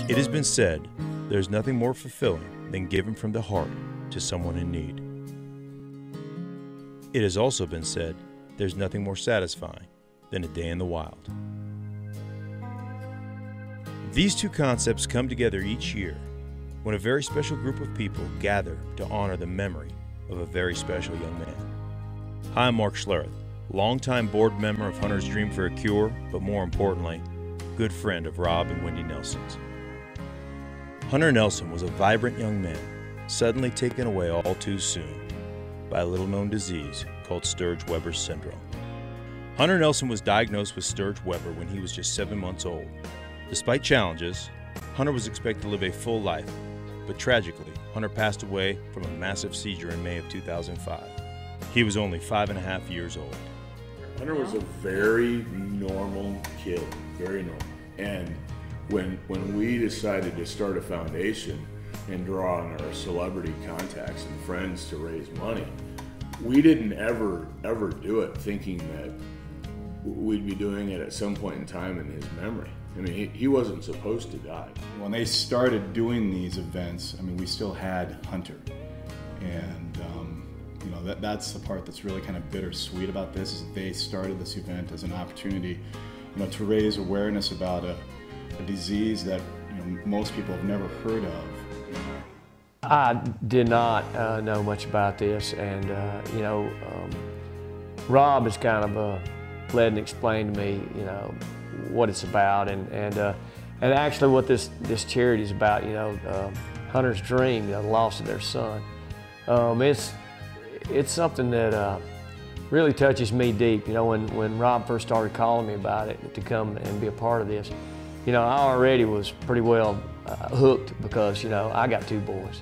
It has been said, there's nothing more fulfilling than giving from the heart to someone in need. It has also been said, there's nothing more satisfying than a day in the wild. These two concepts come together each year when a very special group of people gather to honor the memory of a very special young man. Hi, I'm Mark Schlereth, longtime board member of Hunter's Dream for a Cure, but more importantly, good friend of Robb and Wendy Nelson's. Hunter Nelson was a vibrant young man, suddenly taken away all too soon by a little-known disease called Sturge-Weber Syndrome. Hunter Nelson was diagnosed with Sturge-Weber when he was just 7 months old. Despite challenges, Hunter was expected to live a full life, but tragically, Hunter passed away from a massive seizure in May of 2005. He was only 5.5 years old. Hunter was a very normal kid, very normal. And when we decided to start a foundation and draw on our celebrity contacts and friends to raise money, we didn't ever do it thinking that we'd be doing it at some point in time in his memory. I mean, he wasn't supposed to die. When they started doing these events, I mean, we still had Hunter. And, you know, that's the part that's really kind of bittersweet about this, is that they started this event as an opportunity, you know, to raise awareness about a disease that, you know, most people have never heard of. I did not know much about this, and you know, Robb has kind of led and explained to me, you know, what it's about, and actually what this charity is about. You know, Hunter's Dream, you know, the loss of their son. It's something that really touches me deep. You know, when Robb first started calling me about it to come and be a part of this, you know, I already was pretty well hooked, because, you know, I got 2 boys,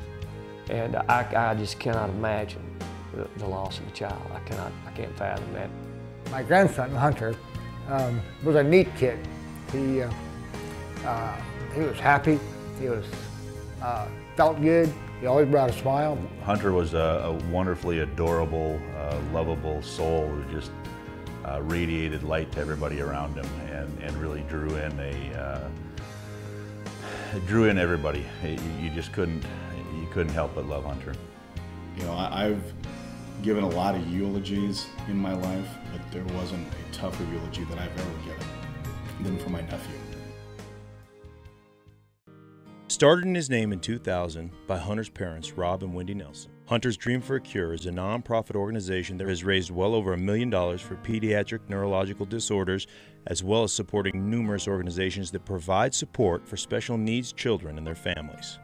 and I just cannot imagine the loss of a child. I can't fathom that. My grandson Hunter was a neat kid. He was happy. He was felt good. He always brought a smile. Hunter was a wonderfully adorable, lovable soul who just radiated light to everybody around him, and really drew in everybody. You just couldn't help but love Hunter. You know, I've given a lot of eulogies in my life, but there wasn't a tougher eulogy that I've ever given than for my nephew. Started in his name in 2000 by Hunter's parents, Robb and Wendy Nelson, Hunter's Dream for a Cure is a non-profit organization that has raised well over $1 million for pediatric neurological disorders, as well as supporting numerous organizations that provide support for special needs children and their families.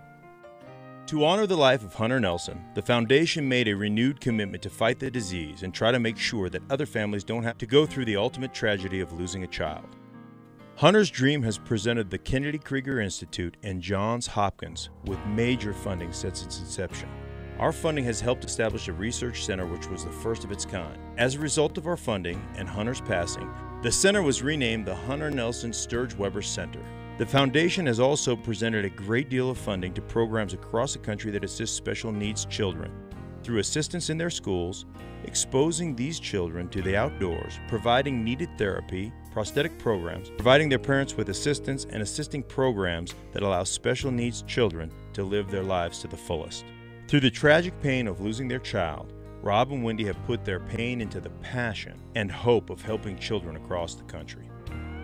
To honor the life of Hunter Nelson, the foundation made a renewed commitment to fight the disease and try to make sure that other families don't have to go through the ultimate tragedy of losing a child. Hunter's Dream has presented the Kennedy Krieger Institute and Johns Hopkins with major funding since its inception. Our funding has helped establish a research center which was the first of its kind. As a result of our funding and Hunter's passing, the center was renamed the Hunter Nelson Sturge-Weber Center. The foundation has also presented a great deal of funding to programs across the country that assist special needs children through assistance in their schools, exposing these children to the outdoors, providing needed therapy, prosthetic programs, providing their parents with assistance, and assisting programs that allow special needs children to live their lives to the fullest. Through the tragic pain of losing their child, Robb and Wendy have put their pain into the passion and hope of helping children across the country.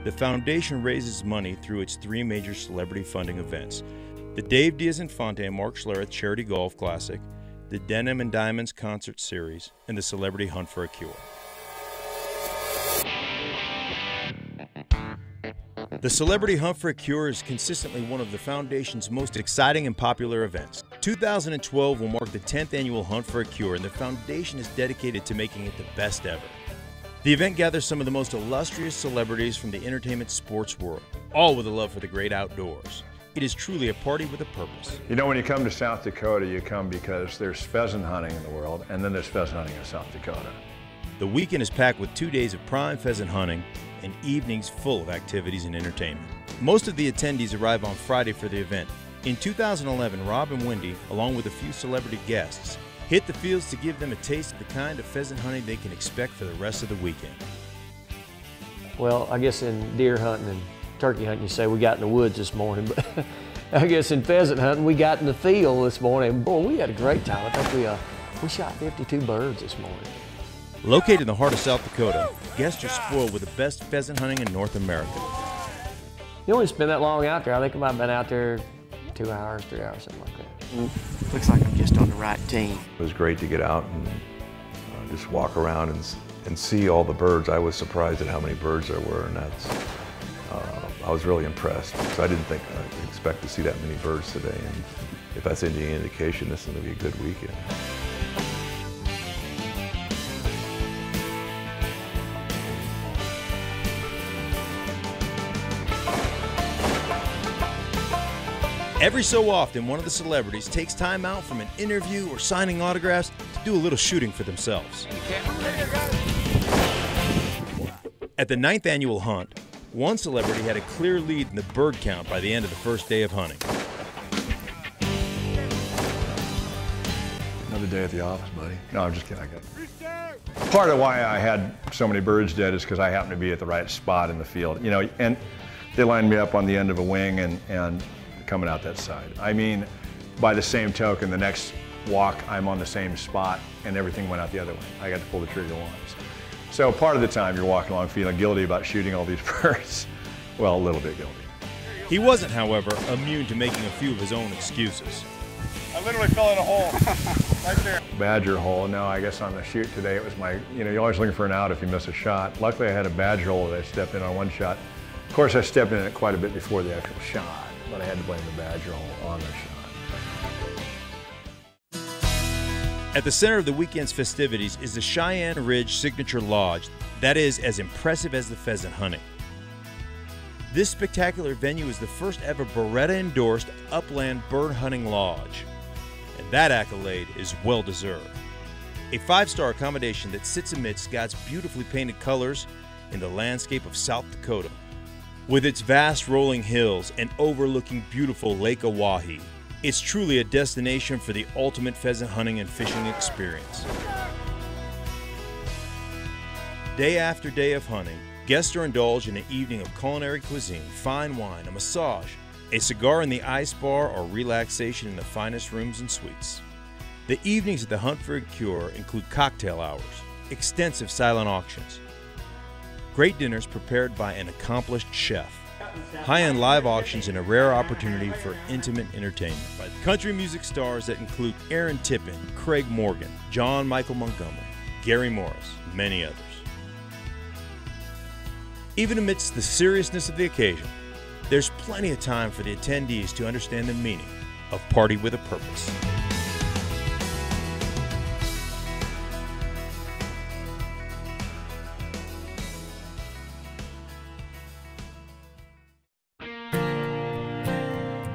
The foundation raises money through its 3 major celebrity funding events: the Diaz-Infante and Mark Schlereth Charity Golf Classic, the Denim and Diamonds Concert Series, and the Celebrity Hunt for a Cure. The Celebrity Hunt for a Cure is consistently one of the Foundation's most exciting and popular events. 2012 will mark the 10th annual Hunt for a Cure, and the Foundation is dedicated to making it the best ever. The event gathers some of the most illustrious celebrities from the entertainment sports world, all with a love for the great outdoors. It is truly a party with a purpose. You know, when you come to South Dakota, you come because there's pheasant hunting in the world, and then there's pheasant hunting in South Dakota. The weekend is packed with 2 days of prime pheasant hunting and evenings full of activities and entertainment. Most of the attendees arrive on Friday for the event. In 2011, Robb and Wendy, along with a few celebrity guests, Hit the fields to give them a taste of the kind of pheasant hunting they can expect for the rest of the weekend. Well, I guess in deer hunting and turkey hunting, you say we got in the woods this morning, but I guess in pheasant hunting, we got in the field this morning. Boy, we had a great time. I think we shot 52 birds this morning. Located in the heart of South Dakota, guests are spoiled with the best pheasant hunting in North America. You don't spend that long out there. I think I might have been out there 2 hours, 3 hours, something like that. Looks like I'm just on the right team. It was great to get out and just walk around and see all the birds. I was surprised at how many birds there were, and I was really impressed because I didn't think I'd expect to see that many birds today. And if that's any indication, this is going to be a good weekend. Every so often, one of the celebrities takes time out from an interview or signing autographs to do a little shooting for themselves. At the 9th annual hunt, one celebrity had a clear lead in the bird count by the end of the first day of hunting. Another day at the office, buddy. No, I'm just kidding. I got it. Part of why I had so many birds dead is because I happened to be at the right spot in the field. You know, and they lined me up on the end of a wing and coming out that side. I mean, by the same token, the next walk, I'm on the same spot and everything went out the other way. I got to pull the trigger once. So part of the time you're walking along feeling guilty about shooting all these birds. Well, a little bit guilty. He wasn't, however, immune to making a few of his own excuses. I literally fell in a hole right there. Badger hole. No, I guess on the shoot today it was my, you know, you're always looking for an out if you miss a shot. Luckily I had a badger hole that I stepped in on one shot. Of course I stepped in it quite a bit before the actual shot, but I had to blame the badger hole on the shot. At the center of the weekend's festivities is the Cheyenne Ridge Signature Lodge that is as impressive as the pheasant hunting. This spectacular venue is the first ever Beretta-endorsed upland bird hunting lodge, and that accolade is well deserved. A 5-star accommodation that sits amidst God's beautifully painted colors in the landscape of South Dakota. With its vast rolling hills and overlooking beautiful Lake Oahe, it's truly a destination for the ultimate pheasant hunting and fishing experience. Day after day of hunting, guests are indulged in an evening of culinary cuisine, fine wine, a massage, a cigar in the ice bar, or relaxation in the finest rooms and suites. The evenings at the Hunt for a Cure include cocktail hours, extensive silent auctions, great dinners prepared by an accomplished chef, high-end live auctions, and a rare opportunity for intimate entertainment by country music stars that include Aaron Tippin, Craig Morgan, John Michael Montgomery, Gary Morris, and many others. Even amidst the seriousness of the occasion, there's plenty of time for the attendees to understand the meaning of Party with a Purpose.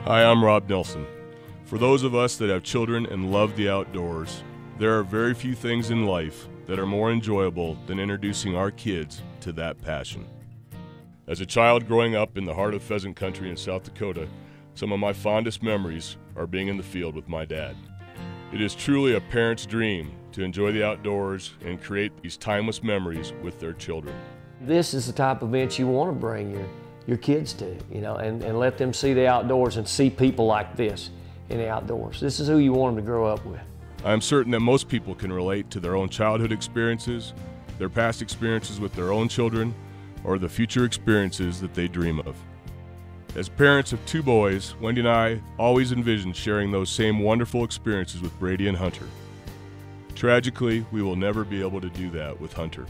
Hi, I'm Robb Nelson. For those of us that have children and love the outdoors, there are very few things in life that are more enjoyable than introducing our kids to that passion. As a child growing up in the heart of pheasant country in South Dakota, some of my fondest memories are being in the field with my dad. It is truly a parent's dream to enjoy the outdoors and create these timeless memories with their children. This is the type of event you want to bring your kids to, you know, and let them see the outdoors and see people like this in the outdoors. This is who you want them to grow up with. I am certain that most people can relate to their own childhood experiences, their past experiences with their own children, or the future experiences that they dream of. As parents of 2 boys, Wendy and I always envisioned sharing those same wonderful experiences with Brady and Hunter. Tragically, we will never be able to do that with Hunter.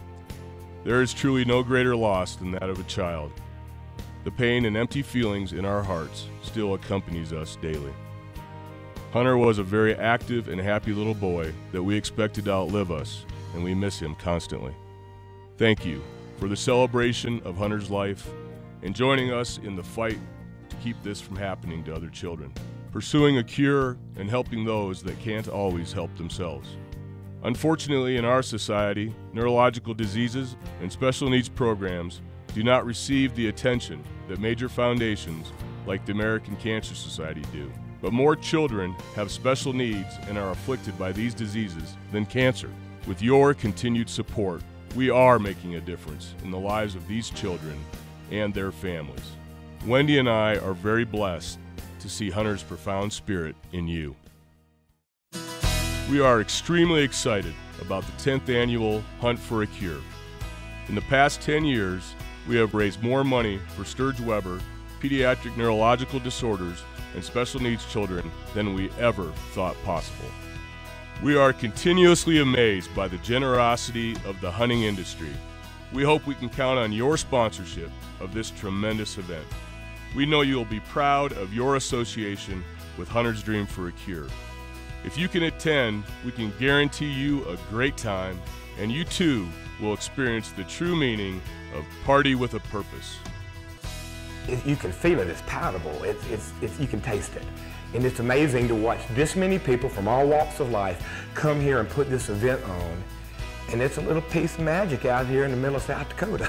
There is truly no greater loss than that of a child. The pain and empty feelings in our hearts still accompanies us daily. Hunter was a very active and happy little boy that we expected to outlive us, and we miss him constantly. Thank you for the celebration of Hunter's life and joining us in the fight to keep this from happening to other children, pursuing a cure and helping those that can't always help themselves. Unfortunately, in our society, neurological diseases and special needs programs do not receive the attention that major foundations like the American Cancer Society do. But more children have special needs and are afflicted by these diseases than cancer. With your continued support, we are making a difference in the lives of these children and their families. Wendy and I are very blessed to see Hunter's profound spirit in you. We are extremely excited about the 10th annual Hunt for a Cure. In the past 10 years, we have raised more money for Sturge-Weber, pediatric neurological disorders, and special needs children than we ever thought possible. We are continuously amazed by the generosity of the hunting industry. We hope we can count on your sponsorship of this tremendous event. We know you'll be proud of your association with Hunter's Dream for a Cure. If you can attend, we can guarantee you a great time, and you too will experience the true meaning of party with a purpose. You can feel it, it's palatable, you can taste it. And it's amazing to watch this many people from all walks of life come here and put this event on. And it's a little piece of magic out here in the middle of South Dakota.